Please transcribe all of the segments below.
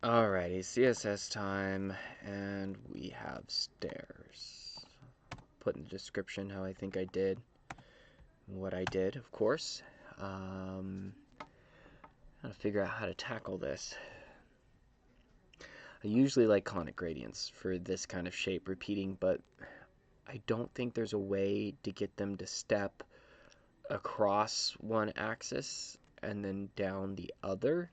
Alrighty, CSS time, and we have stairs. Put in the description how I think I did, what I did, of course. Gotta figure out how to tackle this. I usually like conic gradients for this kind of shape repeating, but I don't think there's a way to get them to step across one axis and then down the other.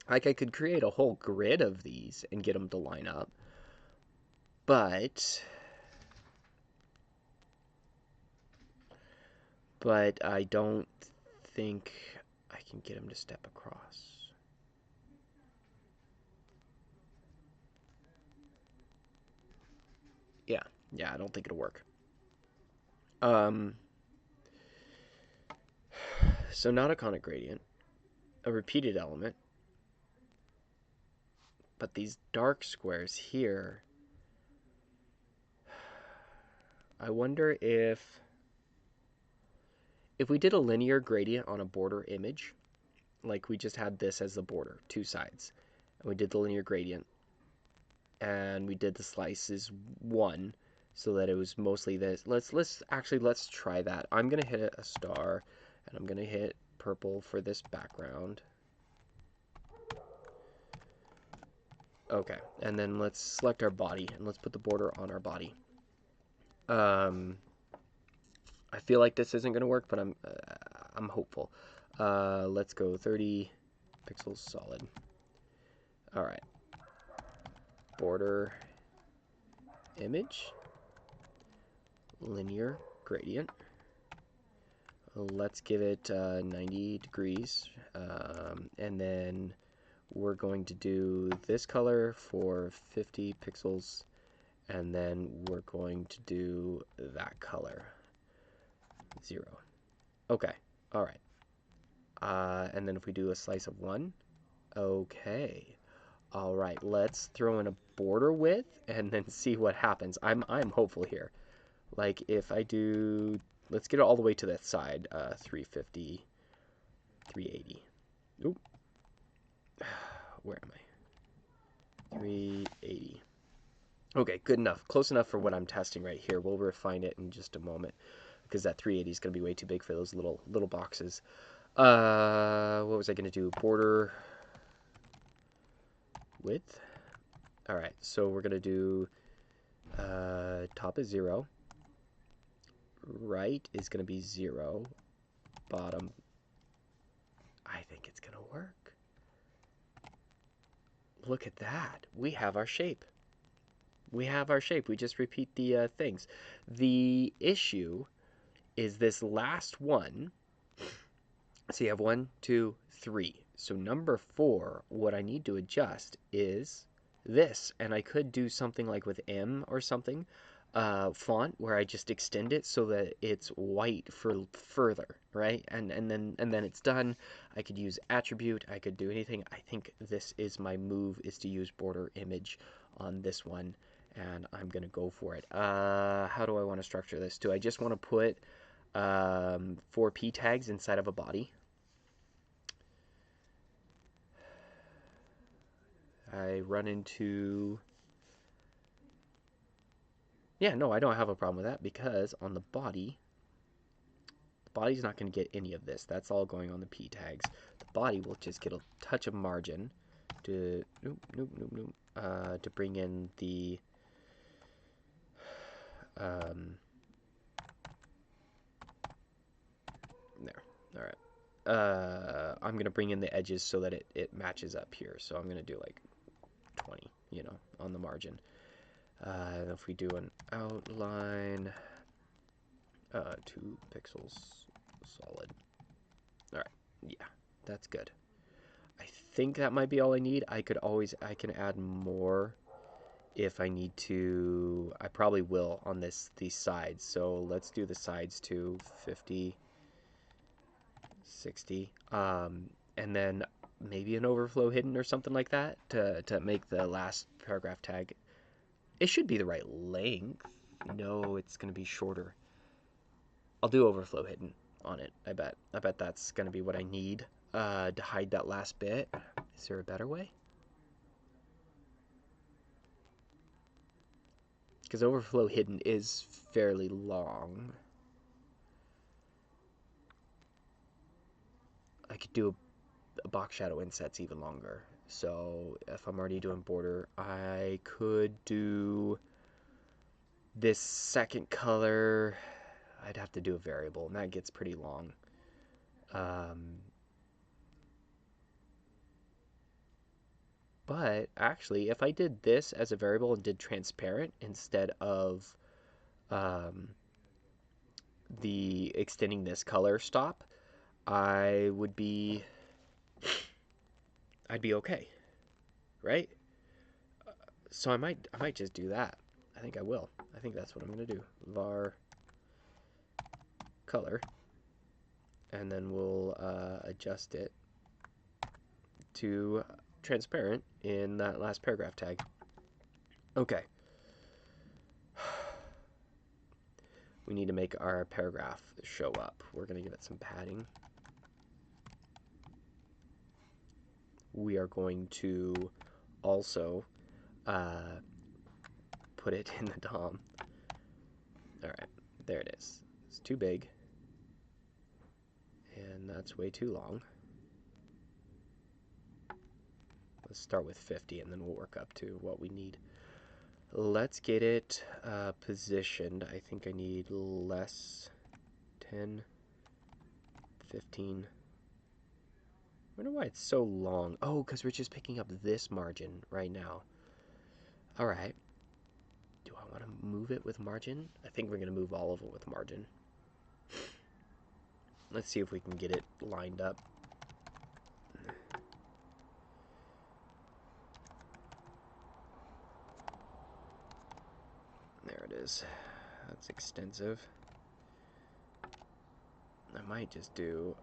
Like, I could create a whole grid of these and get them to line up, but I don't think I can get them to step across. Yeah, I don't think it'll work. So not a conic gradient, a repeated element, but these dark squares here, I wonder if we did a linear gradient on a border image, like we just had this as the border, two sides, and we did the linear gradient, and we did the slices one, so that it was mostly this. Let's try that. I'm gonna hit a star, and I'm gonna hit purple for this background. Okay, and then let's select our body, and let's put the border on our body. I feel like this isn't gonna work, but I'm hopeful. Let's go 30 pixels solid. All right, border image, linear gradient. Let's give it 90 degrees, and then we're going to do this color for 50 pixels, and then we're going to do that color, 0. Okay, all right. And then if we do a slice of 1, okay. All right, let's throw in a border width and then see what happens. I'm hopeful here. Like, if I do, let's get it all the way to that side, 350, 380. Oop. Where am I? 380. Okay, good enough. Close enough for what I'm testing right here. We'll refine it in just a moment, because that 380 is going to be way too big for those little boxes. What was I going to do? Border width. All right, so we're going to do top is 0. Right is going to be 0. Bottom, I think it's going to work. Look at that. We have our shape. We have our shape. We just repeat the things. The issue is this last one. So you have 1, 2, 3. So number 4, what I need to adjust is this. And I could do something like with M or something, font, where I just extend it so that it's white for further, right? And then it's done. I could use attribute. I could do anything. I think this is my move, is to use border image on this one, and I'm gonna go for it. How do I want to structure this? Do I just want to put 4 p tags inside of a body? I run into... Yeah, no, I don't have a problem with that, because on the body's not going to get any of this. That's all going on the p tags. The body will just get a touch of margin to to bring in the there. All right. I'm going to bring in the edges so that it matches up here. So I'm going to do like 20, on the margin. If we do an outline, 2 pixels solid. All right, yeah, that's good. I think that might be all I need. I can add more if I need to. I probably will on these sides. So let's do the sides to 50, 60, and then maybe an overflow hidden or something like that to make the last paragraph tag. It should be the right length. No, it's going to be shorter. I'll do overflow hidden on it, I bet. I bet that's going to be what I need to hide that last bit. Is there a better way? because overflow hidden is fairly long. I could do a box shadow insets even longer. So if I'm already doing border, I could do this second color. I'd have to do a variable, and that gets pretty long. But actually, if I did this as a variable and did transparent instead of the extending this color stop, I'd be okay, right? So I might just do that. I think I will. I think that's what I'm gonna do. Var color, and then we'll adjust it to transparent in that last paragraph tag. Okay. We need to make our paragraph show up. We're gonna give it some padding. We are going to also put it in the DOM. All right, there it is. It's too big, and that's way too long. Let's start with 50, and then we'll work up to what we need. Let's get it positioned. I think I need less, 10, 15. I wonder why it's so long. Oh, because we're just picking up this margin right now. All right. Do I want to move it with margin? I think we're going to move all of it with margin. Let's see if we can get it lined up. There it is. That's extensive. I might just do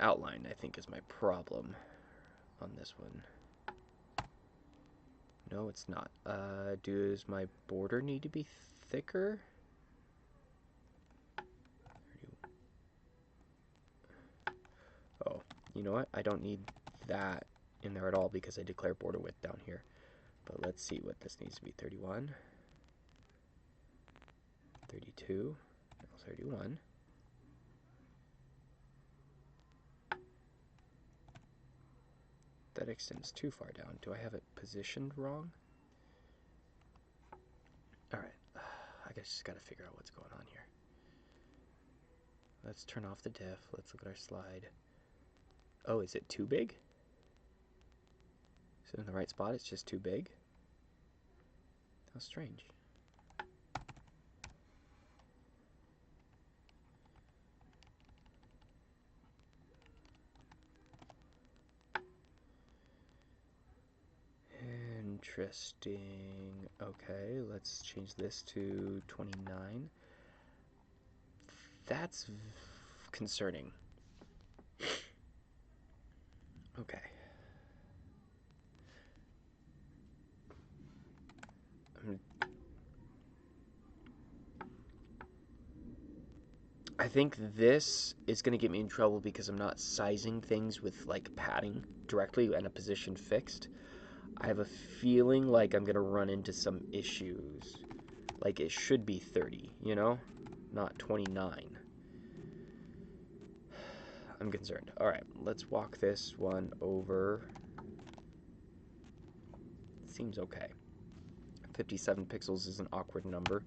outline, I think, is my problem on this one. No, it's not. Does my border need to be thicker? Oh, you know what? I don't need that in there at all because I declare border width down here. But let's see what this needs to be. 31, 32, 31. That extends too far down. Do I have it positioned wrong? Alright, I just gotta figure out what's going on here. Let's turn off the diff. Let's look at our slide. Oh, is it too big? Is it in the right spot? It's just too big? How strange. Interesting. Okay, let's change this to 29. That's concerning. Okay. I think this is going to get me in trouble because I'm not sizing things with like padding directly and a position fixed. I have a feeling like I'm going to run into some issues. Like it should be 30, you know? Not 29. I'm concerned. All right, let's walk this one over. Seems okay. 57 pixels is an awkward number.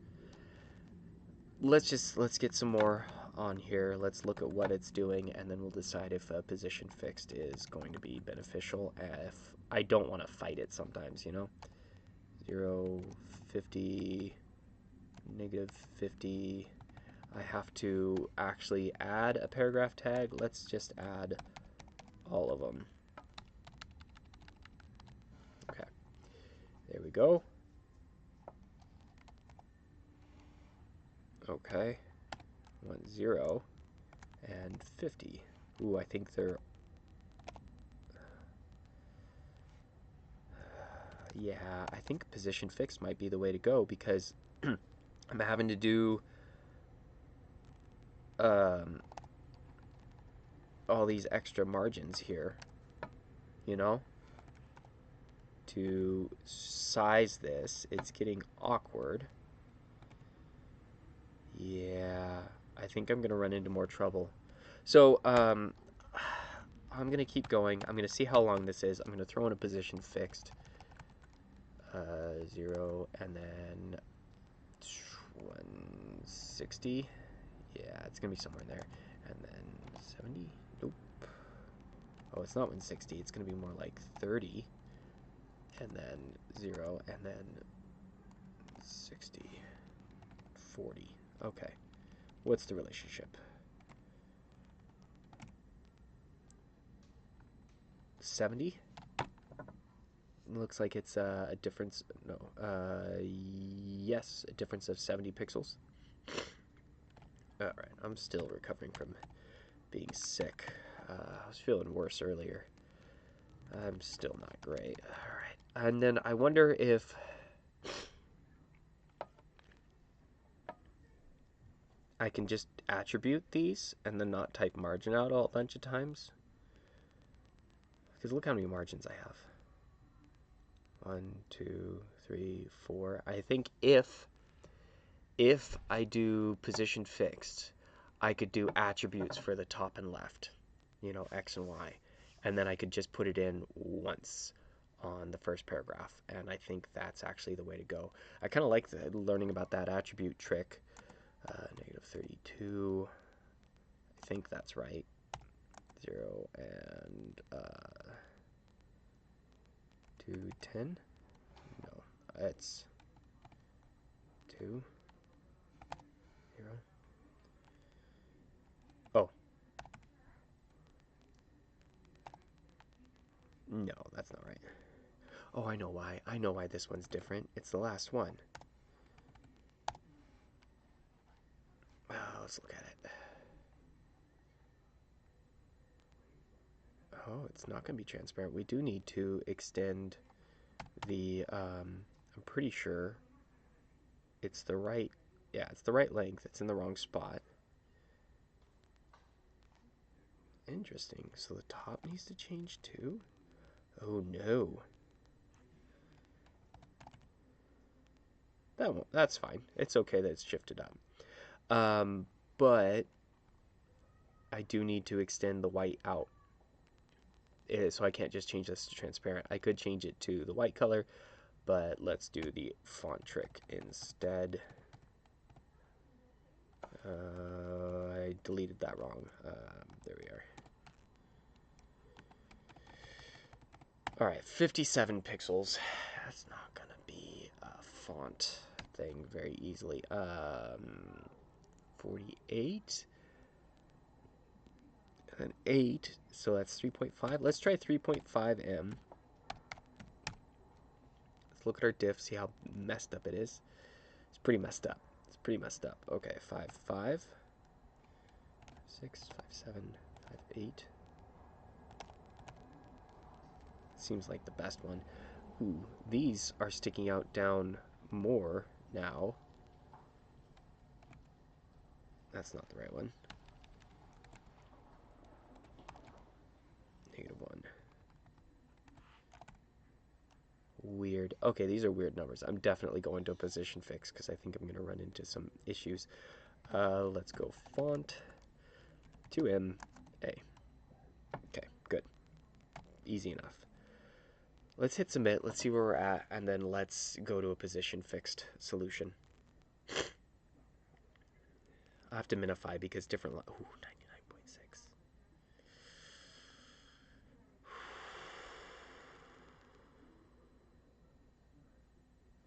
Let's get some more on here. Let's look at what it's doing, and then we'll decide if a position fixed is going to be beneficial. If I don't want to fight it sometimes, you know? 0, 50, negative 50. I have to actually add a paragraph tag. Let's just add all of them. Okay, there we go. Okay, 0 and 50. Ooh, I think they're... Yeah, I think position fixed might be the way to go because I'm having to do all these extra margins here. you know, to size this. It's getting awkward. Yeah, I think I'm gonna run into more trouble. So, I'm gonna keep going. I'm gonna see how long this is. I'm gonna throw in a position fixed. 0, and then 160. Yeah, it's gonna be somewhere in there. And then 70. Nope. Oh, it's not 160. It's gonna be more like 30. And then 0, and then 60. 40. Okay. What's the relationship? 70? Looks like it's a difference. No. Yes, a difference of 70 pixels. Alright, I'm still recovering from being sick. I was feeling worse earlier. I'm still not great. Alright. And then I wonder if I can just attribute these and then not type margin out a bunch of times. Because look how many margins I have. 1, 2, 3, 4. I think if I do position fixed, I could do attributes for the top and left, you know, X and Y. And then I could just put it in once on the first paragraph. And I think that's actually the way to go. I kind of like learning about that attribute trick. Negative 32. I think that's right. 0 and 210. No, it's 2, 0. Oh. No, that's not right. Oh, I know why. I know why this one's different. It's the last one. Let's look at it. Oh, it's not going to be transparent. We do need to extend the, I'm pretty sure it's the right, yeah, it's the right length. It's in the wrong spot. Interesting. So the top needs to change too? Oh no. That's fine. It's okay that it's shifted up. But I do need to extend the white out. So I can't just change this to transparent. I could change it to the white color, but let's do the font trick instead. I deleted that wrong. There we are. All right, 57 pixels. That's not gonna be a font thing very easily. 48 and 8, so that's 3.5. Let's try 3.5M. Let's look at our diff, see how messed up it is. It's pretty messed up. It's pretty messed up. Okay, 5, 5, 6, 5, 7, 5, 8. Seems like the best one. Ooh, these are sticking out down more now. That's not the right one. -1. Weird. Okay, these are weird numbers. I'm definitely going to a position fix because I think I'm going to run into some issues. Let's go font 2MA. Okay, good. Easy enough. Let's hit submit. Let's see where we're at, and then let's go to a position fixed solution. I have to minify because different. Ooh, 99.6.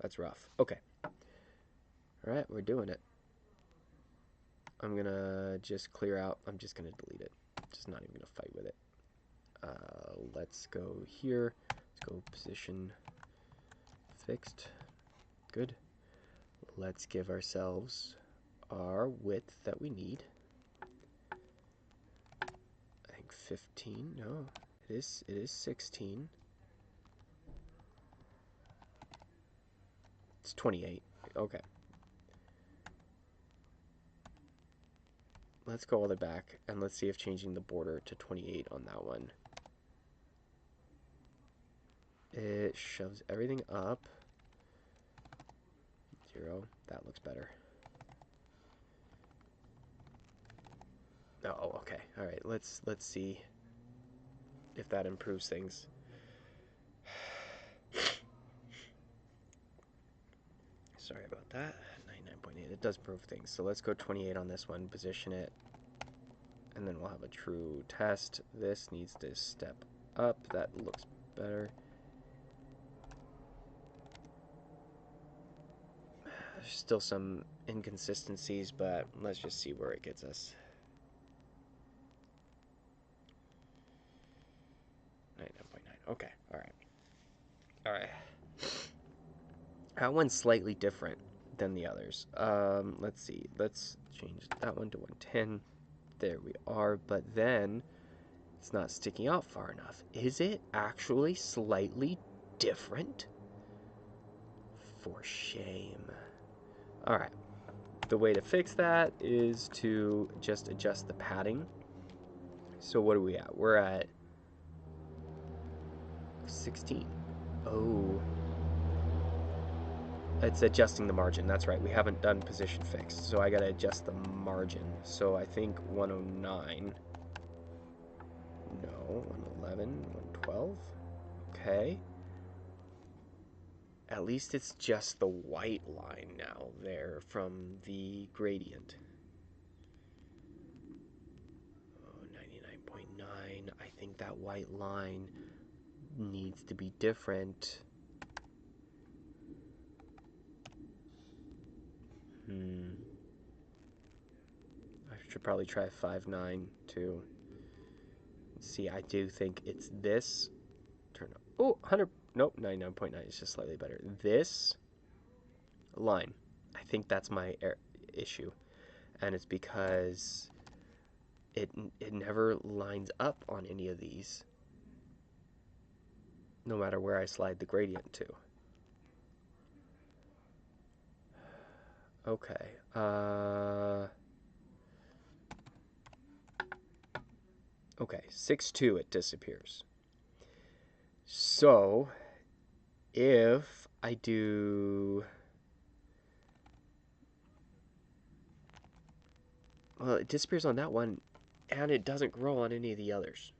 That's rough. Okay. All right, we're doing it. I'm gonna just clear out. I'm just gonna delete it. Just not even gonna fight with it. Let's go here. Let's go position fixed. Good. Let's give ourselves our width that we need. I think 15. No, it is 16. It's 28. Okay. Let's go all the way back and let's see if changing the border to 28 on that one. It shoves everything up. 0. That looks better. Oh, okay. All right. Let's see if that improves things. Sorry about that. 99.8. It does improve things. So let's go 28 on this one. Position it. And then we'll have a true test. This needs to step up. That looks better. There's still some inconsistencies, but let's just see where it gets us. 99.9. Okay. All right. All right. That one's slightly different than the others. Let's see. Let's change that one to 110. There we are. But then it's not sticking out far enough. Is it actually slightly different? For shame. All right. The way to fix that is to just adjust the padding. So what are we at? We're at 16. Oh. It's adjusting the margin. That's right. We haven't done position fixed. So I got to adjust the margin. So I think 109. No, 111, 112. Okay. At least it's just the white line now there from the gradient. Oh, 99.9. I think that white line needs to be different. I should probably try 5.9 too. See, I do think it's this. Turn up. Oh, 100. Nope, 99.9 is just slightly better. This line, I think that's my issue, and it's because it never lines up on any of these, no matter where I slide the gradient to. Okay. Okay, 6.2 it disappears. So if I do, well, it disappears on that one, and it doesn't grow on any of the others,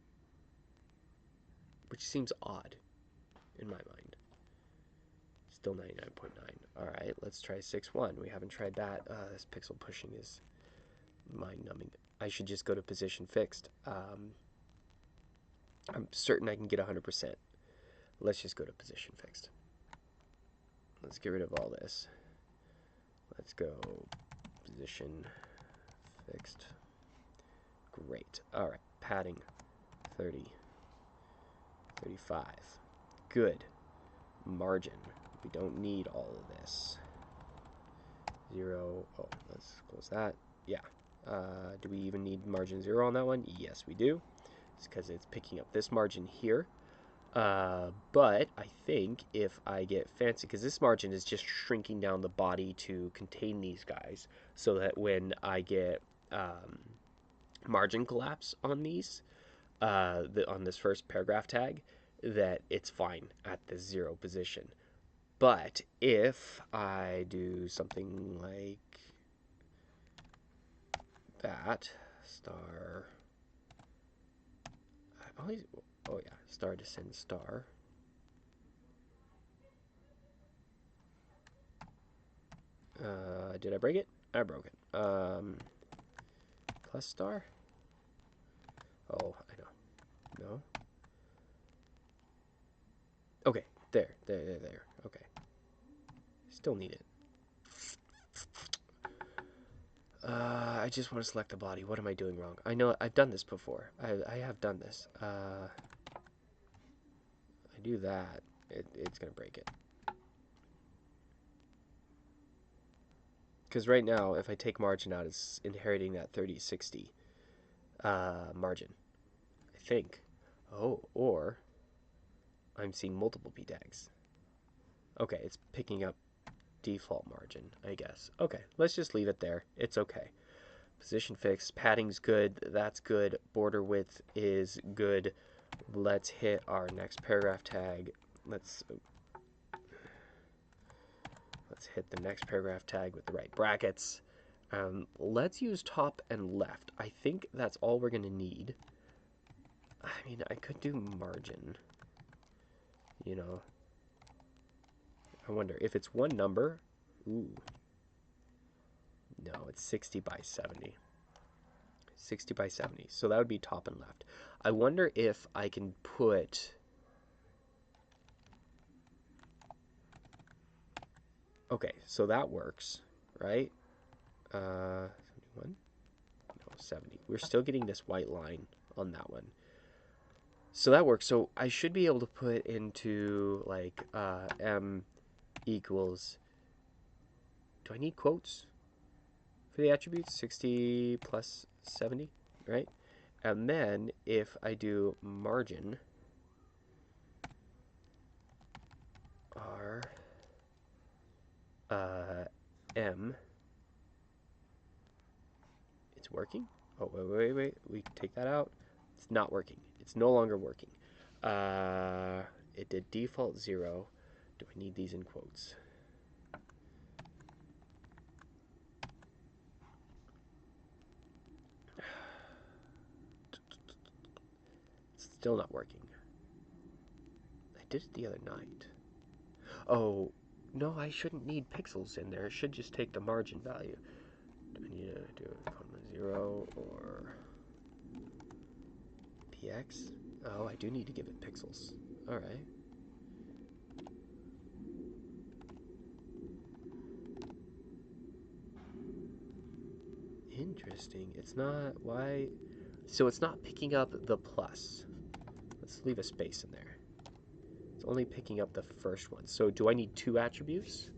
which seems odd in my mind. Still 99.9. All right, let's try 6.1. We haven't tried that. This pixel pushing is mind-numbing. I should just go to position fixed. I'm certain I can get 100%. Let's just go to position fixed. Let's get rid of all this. Let's go position fixed. Great. All right, padding 30, 35. Good. Margin. We don't need all of this. 0. Oh, let's close that. Yeah. Do we even need margin 0 on that one? Yes, we do. It's because it's picking up this margin here. But I think if I get fancy, because this margin is just shrinking down the body to contain these guys, so that when I get margin collapse on these, on this first paragraph tag, that it's fine at the 0 position. But if I do something like that, star, I always, oh yeah, star descend star. Did I break it? I broke it. Plus star? Oh, I know. No? Okay, there. Okay. Still need it. I just want to select the body. What am I doing wrong? I know I've done this before. I have done this. I do that. It's going to break it. Because right now, if I take margin out, it's inheriting that 30/60 margin, I think. Oh, or I'm seeing multiple p tags. Okay, it's picking up default margin, I guess. Okay, let's just leave it there. It's okay. Position fix, padding's good, that's good, border width is good. Let's hit our next paragraph tag. let's hit the next paragraph tag with the right brackets. Let's use top and left. I think that's all we're going to need. I mean, I could do margin. You know, I wonder if it's one number. Ooh. No, it's 60 by 70. 60 by 70. So that would be top and left. I wonder if I can put... Okay, so that works, right? 71? No, 70. We're still getting this white line on that one. So that works. So I should be able to put into like m equals, do I need quotes for the attributes? 60 plus 70, right? And then if I do margin r m, it's working. Oh, wait. We take that out. It's not working. It's no longer working. It did default 0. Do I need these in quotes? It's still not working. I did it the other night. Oh, no, I shouldn't need pixels in there. It should just take the margin value. Do I need to do 0 or px? Oh, I do need to give it pixels. All right. Interesting. It's not, why? So it's not picking up the plus. Let's leave a space in there. It's only picking up the first one. So do I need 2 attributes?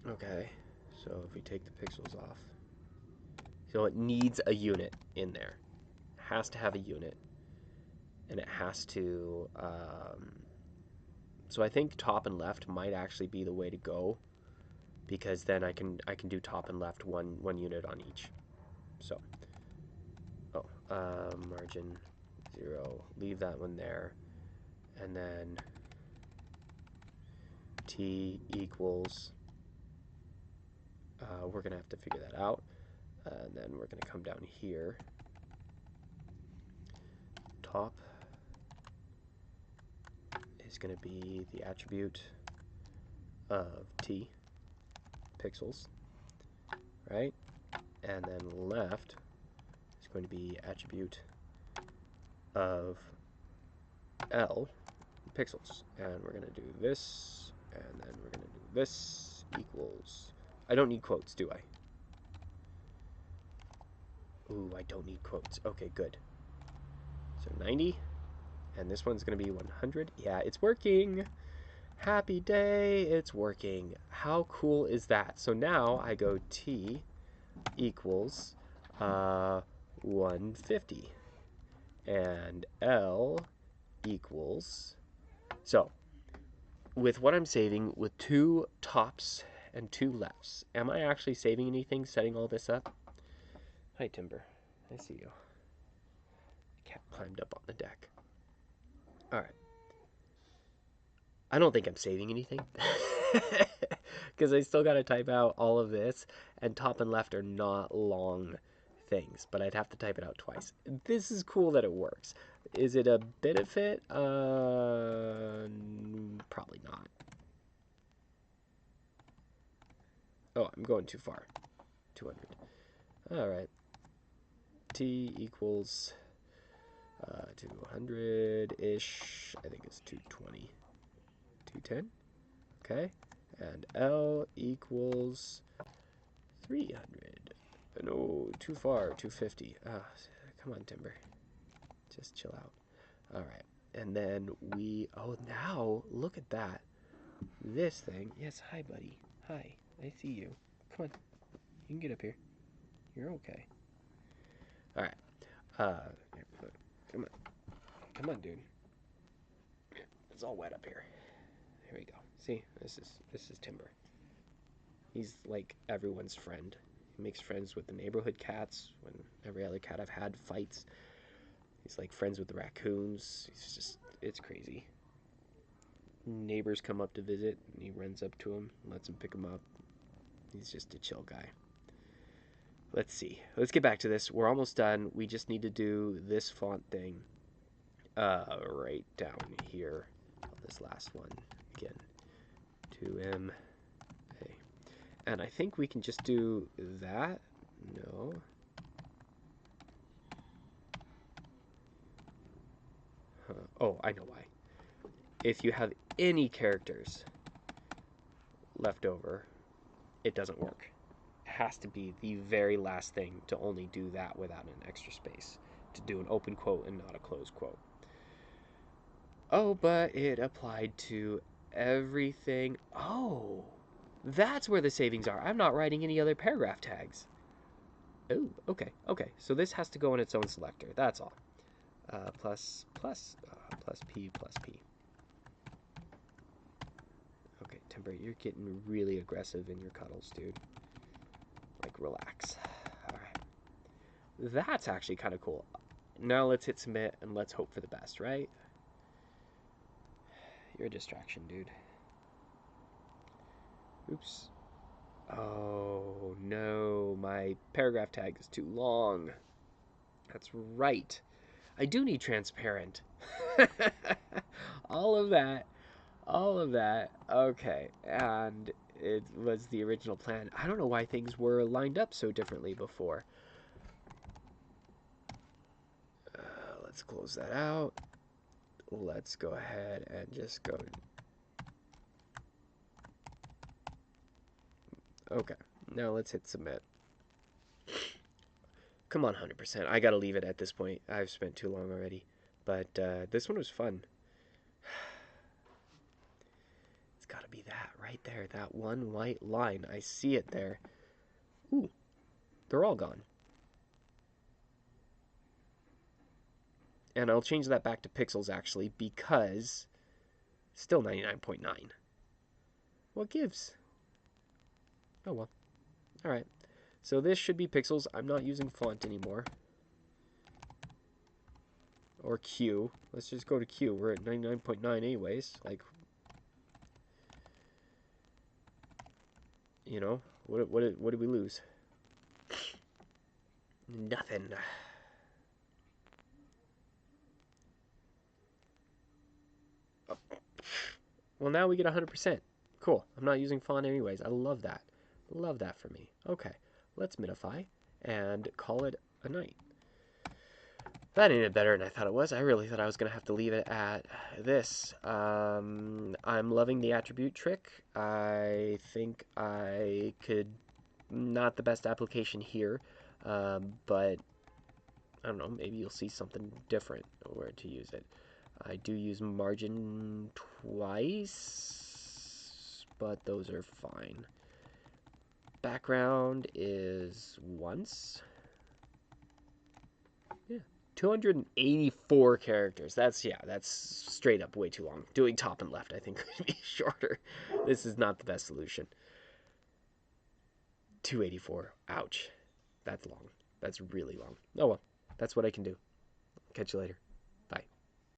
Okay. So if we take the pixels off. So it needs a unit in there. It has to have a unit. And it has to... so I think top and left might actually be the way to go, because then I can do top and left one unit on each. So, margin 0, leave that one there, and then t equals, we're gonna have to figure that out, and then we're gonna come down here, top is gonna be the attribute of t pixels, right? And then left is going to be attribute of L pixels. And we're going to do this, and then we're going to do this equals... I don't need quotes, do I? Ooh, I don't need quotes. Okay, good. So 90, and this one's going to be 100. Yeah, it's working. Happy day, it's working. How cool is that? So now I go T equals 150, and L equals... So, with what I'm saving, with 2 tops and 2 lefts, am I actually saving anything setting all this up? Hi, Timber. I see you. Cat climbed up on the deck. Alright. I don't think I'm saving anything. Because I still got to type out all of this, and top and left are not long things, but I'd have to type it out twice. This is cool that it works. Is it a benefit? Probably not. Oh, I'm going too far. 200. Alright. T equals 200-ish. I think it's 220. 210? Okay. And L equals 300. No, too far. 250. Come on, Timber. Just chill out. Alright. And then we... Oh, now, look at that. This thing... Yes, hi, buddy. Hi. I see you. Come on. You can get up here. You're okay. Alright. Come on. Come on, dude. It's all wet up here. Here we go. See? This is Timber. He's like everyone's friend. He makes friends with the neighborhood cats when every other cat I've had fights. He's like friends with the raccoons. It's crazy. Neighbors come up to visit, and he runs up to him, lets him pick him up. He's just a chill guy. Let's see. Let's get back to this. We're almost done. We just need to do this font thing right down here. This last one again. 2M. A. And I think we can just do that. No. Oh, I know why. If you have any characters left over, it doesn't work. It has to be the very last thing to only do that without an extra space. To do an open quote and not a closed quote. Oh, but it applied to everything. Oh, that's where the savings are. I'm not writing any other paragraph tags. Oh, okay. So this has to go in its own selector. That's all. Plus P plus P. Okay, Timber, you're getting really aggressive in your cuddles, dude. Like, relax. All right. That's actually kind of cool. Now let's hit submit and let's hope for the best, right? You're a distraction, dude. Oops. Oh, no. My paragraph tag is too long. That's right. I do need transparent. All of that. Okay. And it was the original plan. I don't know why things were lined up so differently before. Let's close that out. Let's go ahead and just go. Okay. Now let's hit submit. Come on, 100%. I gotta leave it at this point. I've spent too long already. But this one was fun. It's gotta be that right there. That one white line. I see it there. Ooh. They're all gone. And I'll change that back to pixels, actually, because still 99.9. What gives? Oh, well. All right. So this should be pixels. I'm not using font anymore. Or Q. Let's just go to Q. We're at 99.9 anyways. Like, you know, what did we lose? Nothing. Oh. Well, now we get 100%. Cool. I'm not using font anyways. I love that. Love that for me. Okay. Let's minify and call it a night. That ended better than I thought it was. I really thought I was going to have to leave it at this. I'm loving the attribute trick. I think I could, not the best application here, but I don't know, maybe you'll see something different where to use it. I do use margin twice, but those are fine. Background is once. 284 characters. That's straight up way too long. Doing top and left, I think, could be shorter. This is not the best solution. 284. Ouch. That's long. That's really long. Oh well. That's what I can do. Catch you later.